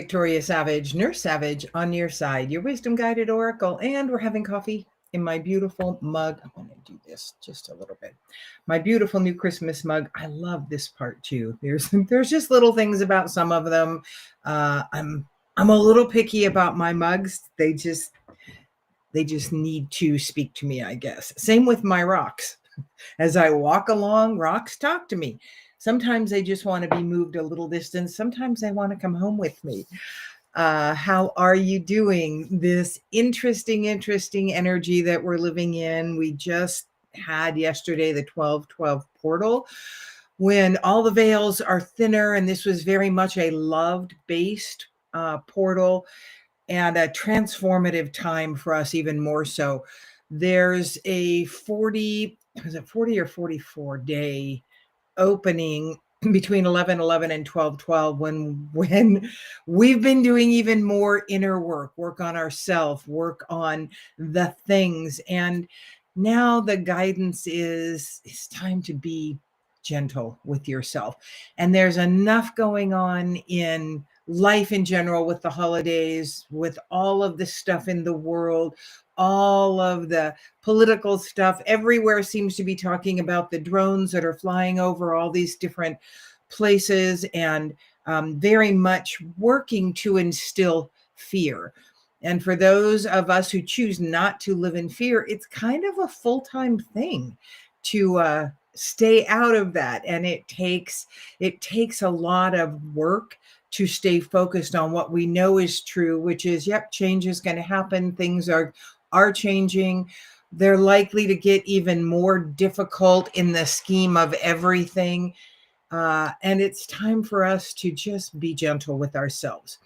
Victoria Savage, Nurse Savage on your side, your wisdom guided oracle, and we're having coffee in my beautiful mug. I'm going to do this just a little bit. My beautiful new Christmas mug. I love this part too. There's just little things about some of them. I'm a little picky about my mugs. They just need to speak to me, I guess. Same with my rocks. As I walk along, rocks talk to me. Sometimes they just want to be moved a little distance. Sometimes they want to come home with me. How are you doing? This interesting energy that we're living in. We just had yesterday the 12/12 portal when all the veils are thinner, and this was very much a loved-based portal and a transformative time for us, even more so. There's a 40 or 44 day opening between 11/11 and 12/12 when we've been doing even more inner work on ourselves, work on the things. And now the guidance is it's time to be gentle with yourself. And there's enough going on in life in general, with the holidays, with all of the stuff in the world, all of the political stuff. Everywhere seems to be talking about the drones that are flying over all these different places, and very much working to instill fear. And for those of us who choose not to live in fear, it's kind of a full-time thing to stay out of that. And it takes a lot of work to stay focused on what we know is true, which is, yep, change is going to happen. Things are changing. They're likely to get even more difficult in the scheme of everything. And it's time for us to just be gentle with ourselves.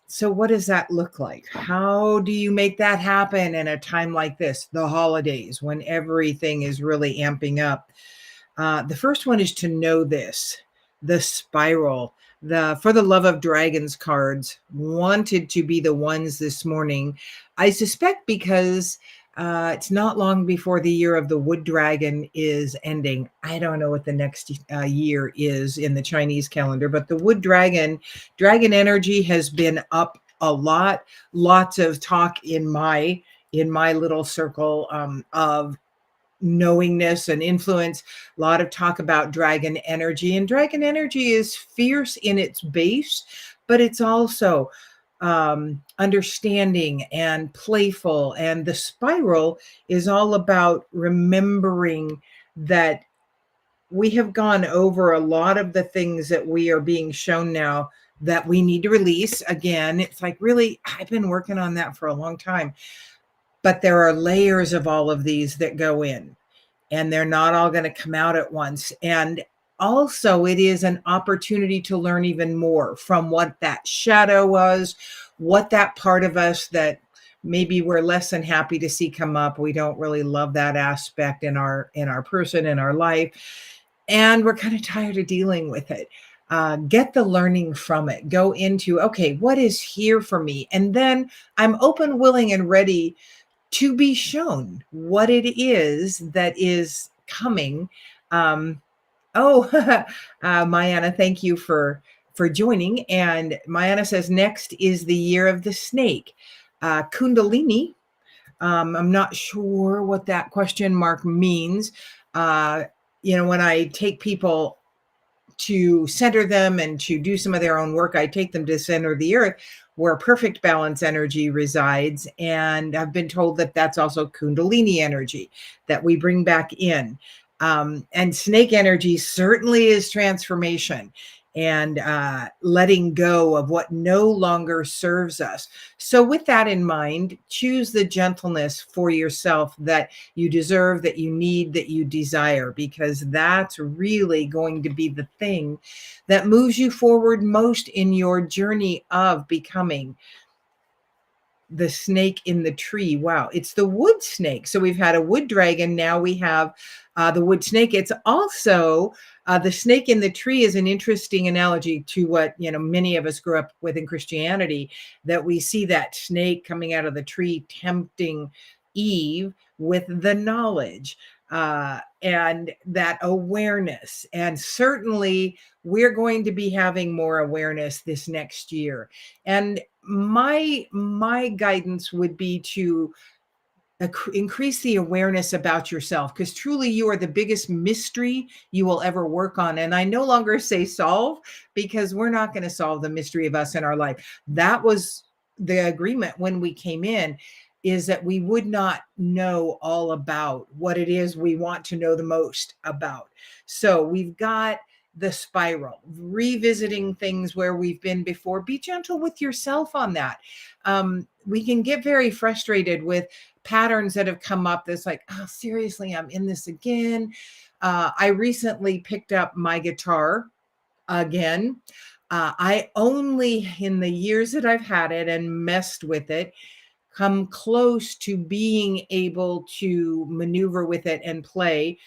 So what does that look like? How do you make that happen in a time like this, the holidays, when everything is really amping up? The first one is to know this, the spiral. The For the Love of Dragons cards wanted to be the ones this morning. I suspect because it's not long before the year of the wood dragon is ending. I don't know what the next year is in the Chinese calendar, but the wood dragon energy has been up a lot. Lots of talk in my little circle of knowingness and influence. A lot of talk about dragon energy, and dragon energy is fierce in its base, but it's also understanding and playful. And the spiral is all about remembering that we have gone over a lot of the things that we are being shown now that we need to release. Again, it's like, really, I've been working on that for a long time. But there are layers of all of these that go in, and they're not all going to come out at once. And also, it is an opportunity to learn even more from what that shadow was, what that part of us that maybe we're less than happy to see come up. We don't really love that aspect in our person, in our life. And we're kind of tired of dealing with it. Get the learning from it. Go into, okay, what is here for me? And then I'm open, willing, and ready to be shown what it is that is coming. Mayana, thank you for joining. And Mayana says, next is the year of the snake. Kundalini. I'm not sure what that question mark means. When I take people to center them and to do some of their own work, I take them to center the earth, where perfect balance energy resides. And I've been told that that's also Kundalini energy that we bring back in. And snake energy certainly is transformation and letting go of what no longer serves us. So with that in mind, choose the gentleness for yourself that you deserve, that you need, that you desire, because that's really going to be the thing that moves you forward most in your journey of becoming the snake in the tree. Wow, it's the wood snake. So we've had a wood dragon. Now we have the wood snake. It's also the snake in the tree is an interesting analogy to what many of us grew up with in Christianity, that we see that snake coming out of the tree tempting Eve with the knowledge. and that awareness. And certainly we're going to be having more awareness this next year. And my guidance would be to increase the awareness about yourself, because truly you are the biggest mystery you will ever work on. And I no longer say solve, because we're not going to solve the mystery of us in our life. That was the agreement when we came in, is that we would not know all about what it is we want to know the most about. So we've got the spiral, revisiting things where we've been before. Be gentle with yourself on that. We can get very frustrated with patterns that have come up that's like, oh, seriously, I'm in this again. I recently picked up my guitar again. I only, in the years that I've had it and messed with it, come close to being able to maneuver with it and play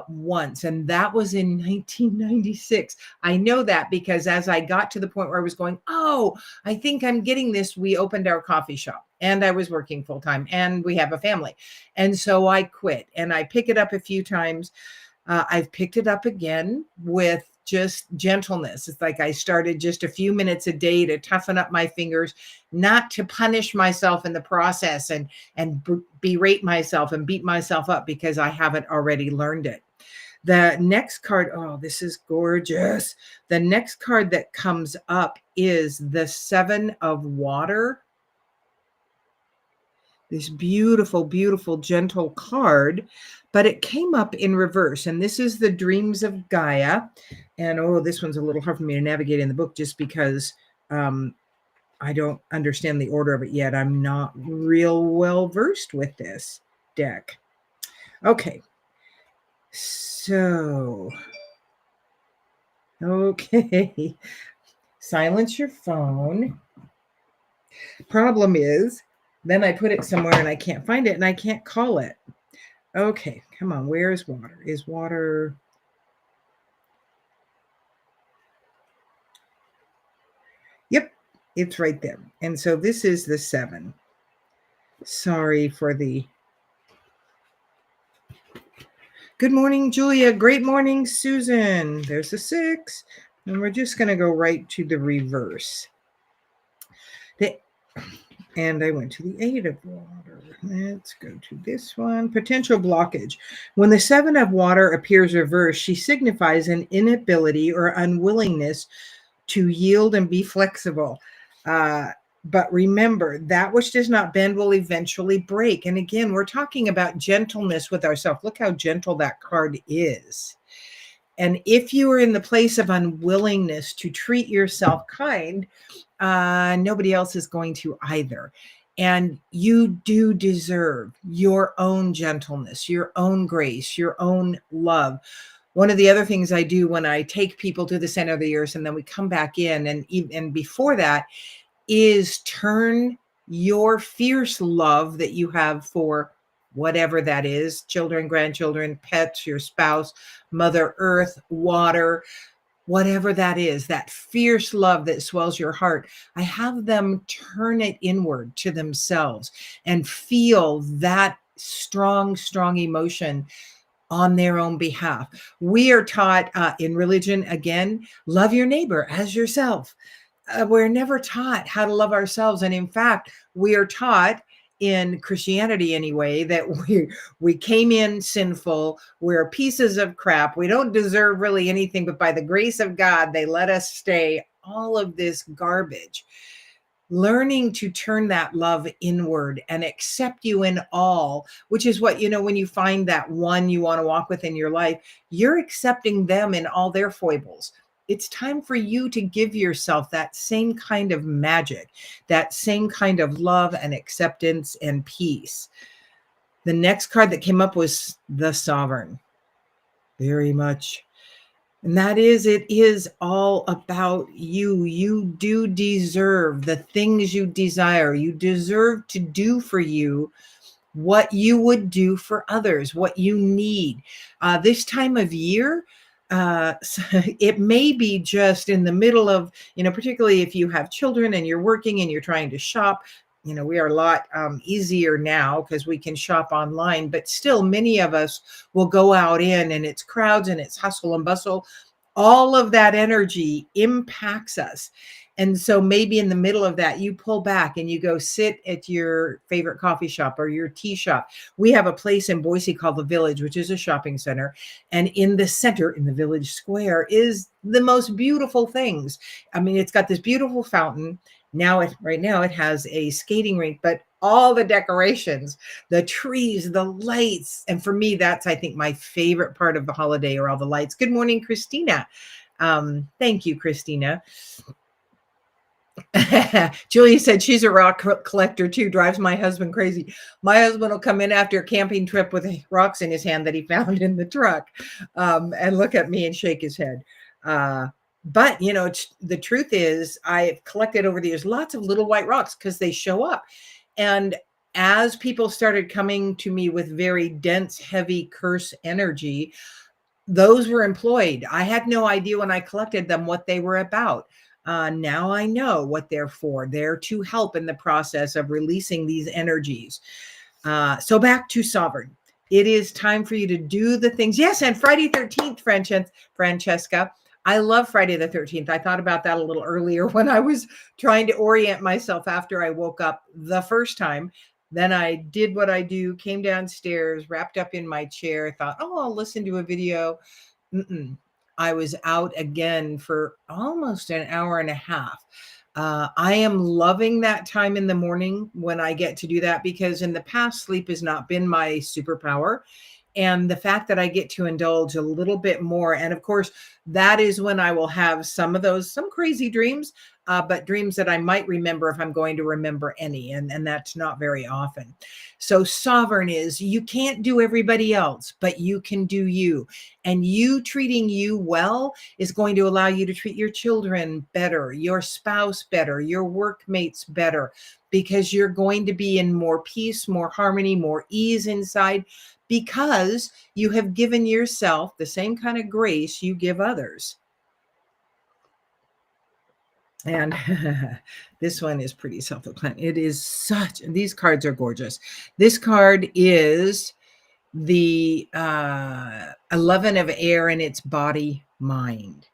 once, and that was in 1996. I know that because as I got to the point where I was going, oh, I think I'm getting this, we opened our coffee shop, and I was working full time, and we have a family. And so I quit, and I pick it up a few times. I've picked it up again with just gentleness. It's like I started just a few minutes a day to toughen up my fingers, not to punish myself in the process and berate myself and beat myself up because I haven't already learned it. The next card, oh, this is gorgeous. The next card that comes up is the Seven of Water. This beautiful, beautiful, gentle card, but it came up in reverse. And this is the Dreams of Gaia. And oh, this one's a little hard for me to navigate in the book just because I don't understand the order of it yet. I'm not real well versed with this deck. Okay. So, okay. Silence your phone. Problem is, then I put it somewhere and I can't find it and I can't call it. Okay, come on. Where is water? Is water... Yep, it's right there. And so this is the 7. Sorry for the... Good morning, Julia. Great morning, Susan. There's the 6. And we're just going to go right to the reverse. And I went to the 8 of water. Let's go to this one. Potential blockage. When the 7 of water appears reversed, she signifies an inability or unwillingness to yield and be flexible. But remember, that which does not bend will eventually break. And again, we're talking about gentleness with ourselves. Look how gentle that card is. And if you are in the place of unwillingness to treat yourself kind, nobody else is going to either. And you do deserve your own gentleness, your own grace, your own love. One of the other things I do when I take people to the center of the earth and then we come back in, and before that, is turn your fierce love that you have for whatever that is, children, grandchildren, pets, your spouse, Mother Earth, water, whatever that is, that fierce love that swells your heart. I have them turn it inward to themselves and feel that strong, strong emotion on their own behalf. We are taught in religion, again, love your neighbor as yourself. We're never taught how to love ourselves. And in fact, we are taught in Christianity anyway, that we came in sinful, we're pieces of crap, we don't deserve really anything, but by the grace of God, they let us stay. All of this garbage. Learning to turn that love inward and accept you in all, which is what, when you find that one you want to walk with in your life, you're accepting them in all their foibles. It's time for you to give yourself that same kind of magic, that same kind of love and acceptance and peace. The next card that came up was the Sovereign. Very much. And that is, it is all about you. You do deserve the things you desire. You deserve to do for you what you would do for others, what you need. This time of year, it may be just in the middle of, particularly if you have children and you're working and you're trying to shop, we are a lot easier now because we can shop online, but still many of us will go out in and it's crowds and it's hustle and bustle. All of that energy impacts us. And so maybe in the middle of that, you pull back and you go sit at your favorite coffee shop or your tea shop. We have a place in Boise called the Village, which is a shopping center. And in the center, in the Village Square, is the most beautiful things. I mean, it's got this beautiful fountain. Right now it has a skating rink, but all the decorations, the trees, the lights. And for me, that's, I think, my favorite part of the holiday, or all the lights. Good morning, Christina. Thank you, Christina. Julia said she's a rock collector too. Drives my husband crazy. My husband will come in after a camping trip with rocks in his hand that he found in the truck, and look at me and shake his head. But the truth is, I've collected over the years lots of little white rocks because they show up. And as people started coming to me with very dense, heavy curse energy, those were employed. I had no idea when I collected them what they were about. Now I know what they're for. They're to help in the process of releasing these energies. So back to Sovereign. It is time for you to do the things. Yes, and Friday 13th, Francesca. I love Friday the 13th. I thought about that a little earlier when I was trying to orient myself after I woke up the first time. Then I did what I do, came downstairs, wrapped up in my chair, thought, oh, I'll listen to a video. I was out again for almost an hour and a half. I am loving that time in the morning when I get to do that, because in the past, sleep has not been my superpower. And the fact that I get to indulge a little bit more. And of course, that is when I will have some crazy dreams, but dreams that I might remember if I'm going to remember any. And that's not very often. So Sovereign is, you can't do everybody else, but you can do you. And you treating you well is going to allow you to treat your children better, your spouse better, your workmates better, because you're going to be in more peace, more harmony, more ease inside, because you have given yourself the same kind of grace you give others. And this one is pretty self-proclaimed. It is these cards are gorgeous. This card is the 11 of air, and it's body, mind.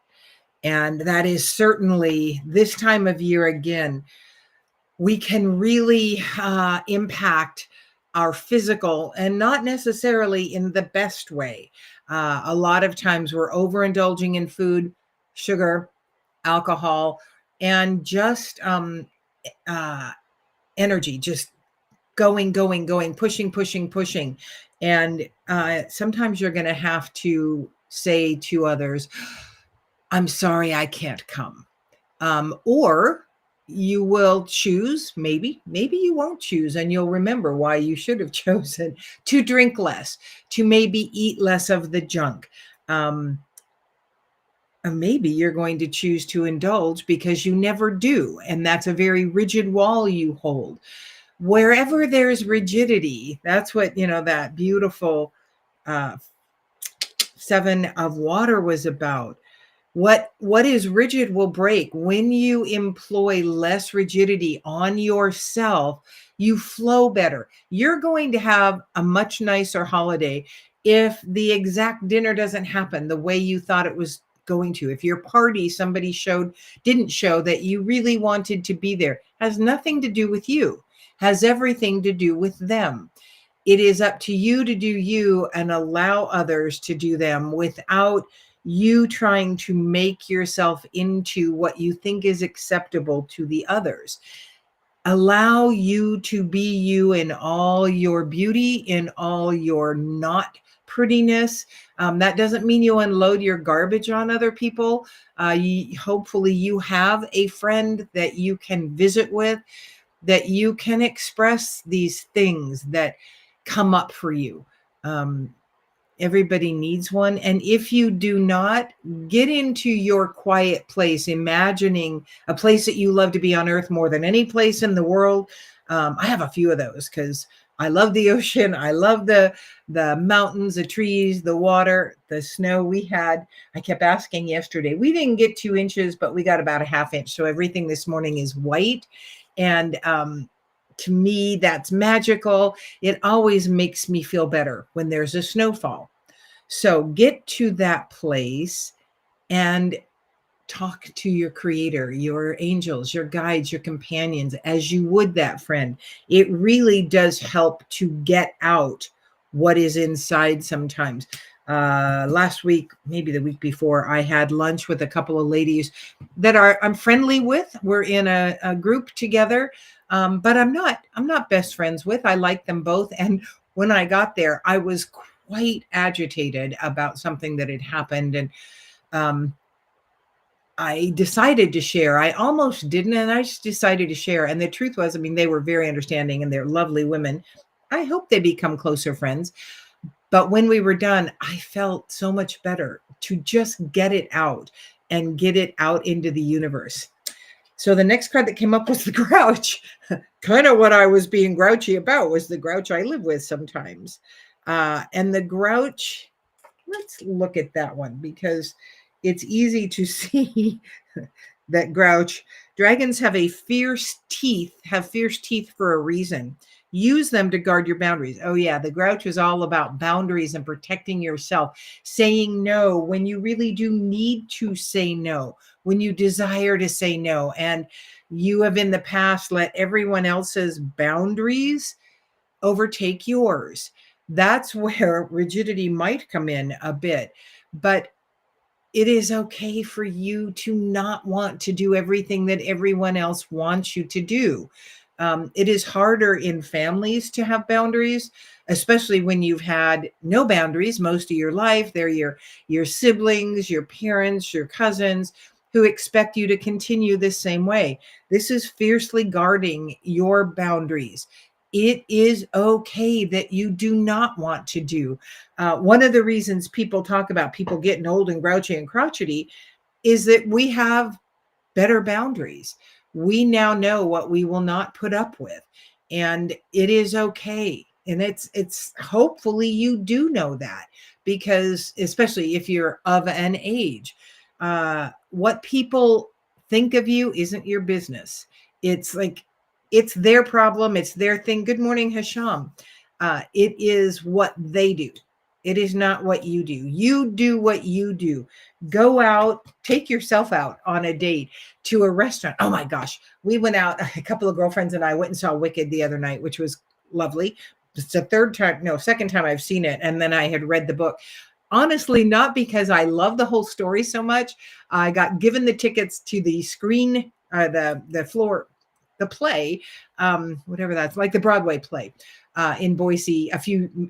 And that is certainly this time of year again, we can really impact our physical, and not necessarily in the best way. A lot of times we're overindulging in food, sugar, alcohol, and just energy, just going, pushing. And sometimes you're going to have to say to others, I'm sorry, I can't come. Or you will choose, maybe you won't choose, and you'll remember why you should have chosen to drink less, to maybe eat less of the junk. And maybe you're going to choose to indulge because you never do. And that's a very rigid wall you hold. Wherever there's rigidity, that's what, that beautiful 7 of water was about. What is rigid will break. When you employ less rigidity on yourself, you flow better. You're going to have a much nicer holiday if the exact dinner doesn't happen the way you thought it was going to. If your party, somebody didn't show that you really wanted to be there, has nothing to do with you, has everything to do with them. It is up to you to do you and allow others to do them without you trying to make yourself into what you think is acceptable to the others. Allow you to be you in all your beauty, in all your not prettiness. That doesn't mean you unload your garbage on other people. Hopefully you have a friend that you can visit with, that you can express these things that come up for you. Everybody needs one. And if you do not, get into your quiet place, imagining a place that you love to be on earth more than any place in the world. I have a few of those because I love the ocean. I love the mountains, the trees, the water, the snow we had. I kept asking yesterday. We didn't get 2 inches, but we got about a 1/2 inch. So everything this morning is white. And To me, that's magical. It always makes me feel better when there's a snowfall. So get to that place and talk to your creator, your angels, your guides, your companions, as you would that friend. It really does help to get out what is inside sometimes. Last week, maybe the week before, I had lunch with a couple of ladies that I'm friendly with. We're in a group together, but I'm not best friends with. I like them both. And when I got there, I was quite agitated about something that had happened. And I decided to share. I almost didn't, and I just decided to share. And the truth was, I mean, they were very understanding and they're lovely women. I hope they become closer friends. But when we were done, I felt so much better to just get it out and get it out into the universe. So the next card that came up was the grouch. Kind of what I was being grouchy about was the grouch I live with sometimes. And the grouch, let's look at that one because it's easy to see that grouch. Dragons have fierce teeth for a reason. Use them to guard your boundaries. Oh yeah, the grouch is all about boundaries and protecting yourself, saying no when you really do need to say no, when you desire to say no. And you have in the past let everyone else's boundaries overtake yours. That's where rigidity might come in a bit. But it is okay for you to not want to do everything that everyone else wants you to do. It is harder in families to have boundaries, especially when you've had no boundaries most of your life. They're your siblings, your parents, your cousins who expect you to continue the same way. This is fiercely guarding your boundaries. It is okay that you do not want to do. One of the reasons people talk about people getting old and grouchy and crotchety is that we have better boundaries. We now know what we will not put up with, and it is okay. And it's hopefully you do know that, because especially if you're of an age, what people think of you isn't your business. It's like, it's their problem. It's their thing. Good morning, Hasham. It is what they do. It is not what you do. You do what you do. Go out, take yourself out on a date to a restaurant. Oh my gosh. We went out, a couple of girlfriends and I went and saw Wicked the other night, which was lovely. It's the second time I've seen it. And then I had read the book. Honestly, not because I love the whole story so much. I got given the tickets to the screen, the play, whatever that's like, the Broadway play in Boise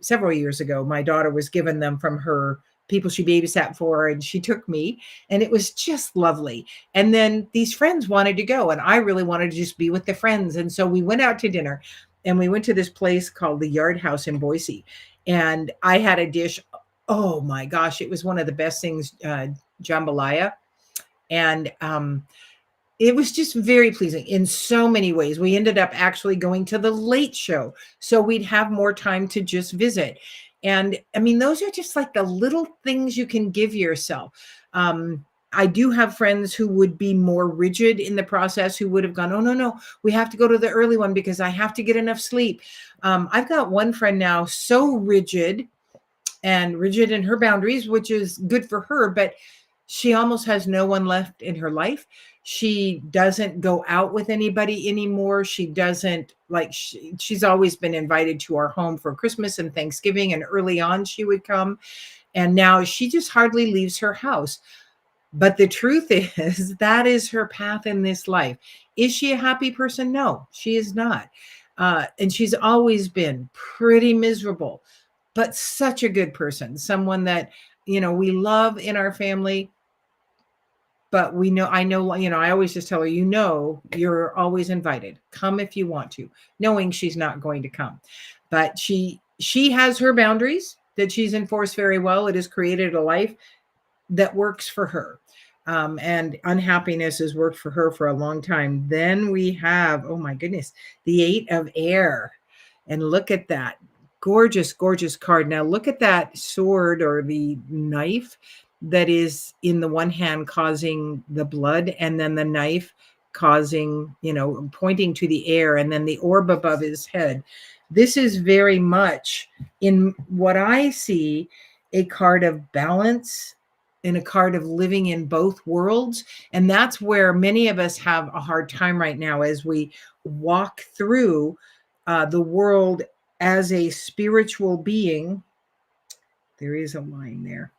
several years ago. My daughter was given them from her people she babysat for, and she took me, and it was just lovely. And then these friends wanted to go, and I really wanted to just be with the friends. And so we went out to dinner, and we went to this place called the Yard House in Boise. And I had a dish. Oh my gosh, it was one of the best things, jambalaya. And it was just very pleasing in so many ways. We ended up actually going to the late show, so we'd have more time to just visit. And I mean, those are just like the little things you can give yourself. I do have friends who would be more rigid in the process, who would have gone, oh, no, we have to go to the early one because I have to get enough sleep. I've got one friend now so rigid in her boundaries, which is good for her, but she almost has no one left in her life. She doesn't go out with anybody anymore. She doesn't she's always been invited to our home for Christmas and Thanksgiving. And early on she would come, and now she just hardly leaves her house. But the truth is that is her path in this life. Is she a happy person? No, she is not. And she's always been pretty miserable, but such a good person, someone that, we love in our family. But I know, I always just tell her, you're always invited. Come if you want to, knowing she's not going to come. But she has her boundaries that she's enforced very well. It has created a life that works for her. And unhappiness has worked for her for a long time. Then we have, oh my goodness, the 8 of Air. And look at that. Gorgeous, gorgeous card. Now look at that sword or the knife that is in the one hand causing the blood, and then the knife causing, pointing to the air, and then the orb above his head. This is very much, in what I see, a card of balance and a card of living in both worlds. And that's where many of us have a hard time right now as we walk through the world as a spiritual being. There is a line there.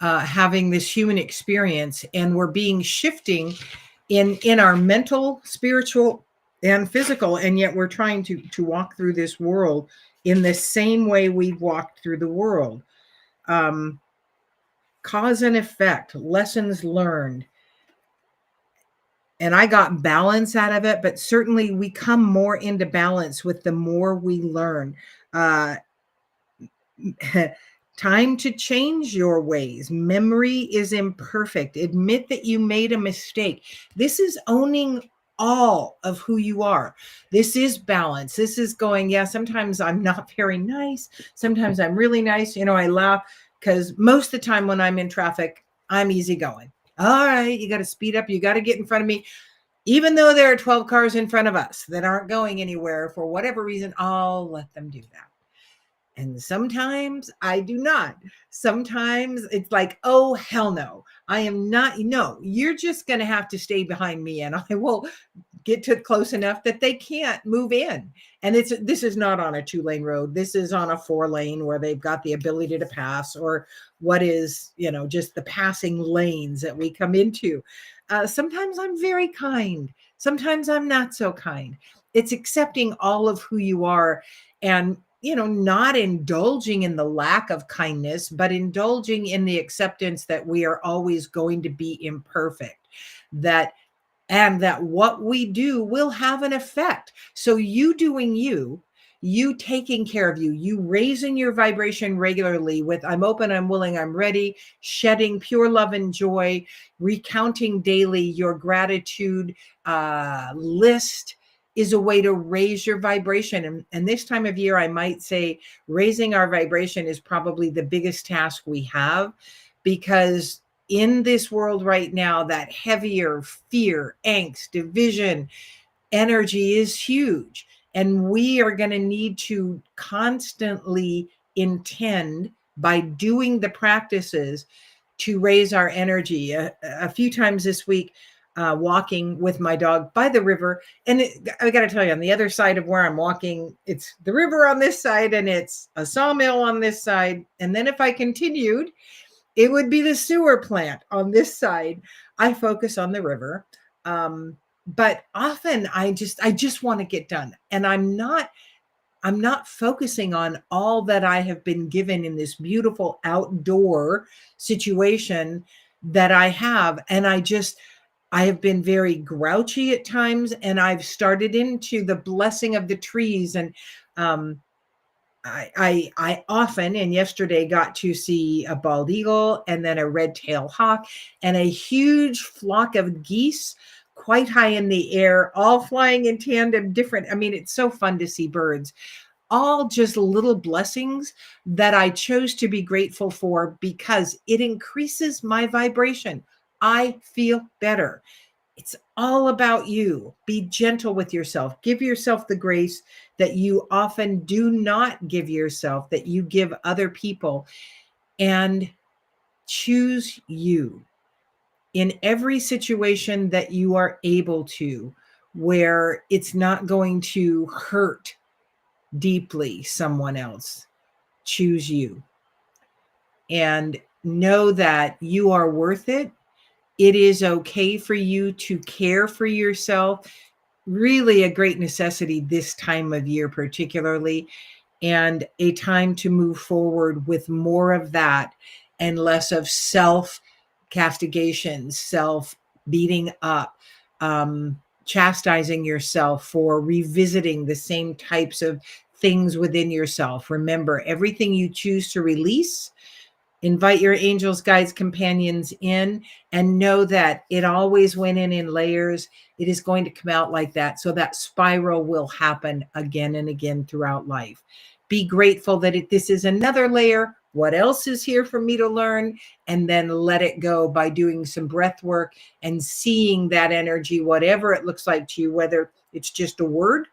Having this human experience, and we're being shifting in our mental, spiritual, and physical, and yet we're trying to walk through this world in the same way we've walked through the world. Cause and effect, lessons learned. And I got balance out of it, but certainly we come more into balance with the more we learn. Time to change your ways. Memory is imperfect. Admit that you made a mistake. This is owning all of who you are. This is balance. This is going, yeah, sometimes I'm not very nice. Sometimes I'm really nice. I laugh because most of the time when I'm in traffic, I'm easygoing. All right, you got to speed up. You got to get in front of me. Even though there are 12 cars in front of us that aren't going anywhere for whatever reason, I'll let them do that. And sometimes I do not. Sometimes it's like, oh, hell no. I am not. No, you're just going to have to stay behind me, and I will get to close enough that they can't move in. And this is not on a 2-lane road. This is on a 4-lane where they've got the ability to pass, or what is, just the passing lanes that we come into. Sometimes I'm very kind. Sometimes I'm not so kind. It's accepting all of who you are, and not indulging in the lack of kindness, but indulging in the acceptance that we are always going to be imperfect, and that what we do will have an effect. So you doing you taking care of you raising your vibration regularly with I'm open, I'm willing, I'm ready, shedding pure love and joy, recounting daily your gratitude list is a way to raise your vibration. And this time of year, I might say raising our vibration is probably the biggest task we have, because in this world right now, that heavier fear, angst, division energy is huge. And we are going to need to constantly intend, by doing the practices, to raise our energy. A few times this week, walking with my dog by the river. And I got to tell you, on the other side of where I'm walking, it's the river on this side and it's a sawmill on this side. And then if I continued, it would be the sewer plant on this side. I focus on the river. But often I just want to get done. And I'm not focusing on all that I have been given in this beautiful outdoor situation that I have. And I have been very grouchy at times, and I've started into the blessing of the trees. And I often, and yesterday, got to see a bald eagle and then a red-tailed hawk and a huge flock of geese quite high in the air, all flying in tandem, different. I mean, it's so fun to see birds. All just little blessings that I chose to be grateful for, because it increases my vibration. I feel better. It's all about you. Be gentle with yourself. Give yourself the grace that you often do not give yourself, that you give other people, and choose you in every situation that you are able to, where it's not going to hurt deeply someone else. Choose you, and know that you are worth it. It is okay for you to care for yourself. Really a great necessity this time of year, particularly, and a time to move forward with more of that and less of self castigation, self beating up, chastising yourself for revisiting the same types of things within yourself. Remember, everything you choose to release, invite your angels, guides, companions in, and know that it always went in layers. It is going to come out like that. So that spiral will happen again and again throughout life. Be grateful that this is another layer What else is here for me to learn? And then let it go by doing some breath work and seeing that energy, whatever it looks like to you, whether it's just a word,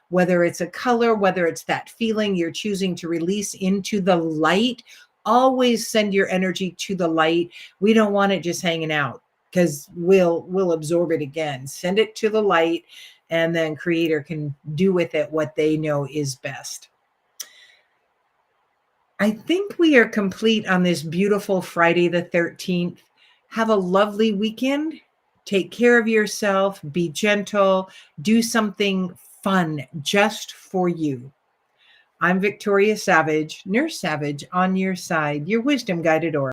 whether it's a color, whether it's that feeling you're choosing to release into the light. Always send your energy to the light. We don't want it just hanging out because we'll absorb it again. Send it to the light, and then creator can do with it what they know is best. I think we are complete on this beautiful Friday the 13th. Have a lovely weekend. Take care of yourself. Be gentle. Do something fun just for you. I'm Victoria Savage, Nurse Savage, on your side, your wisdom guided oracle.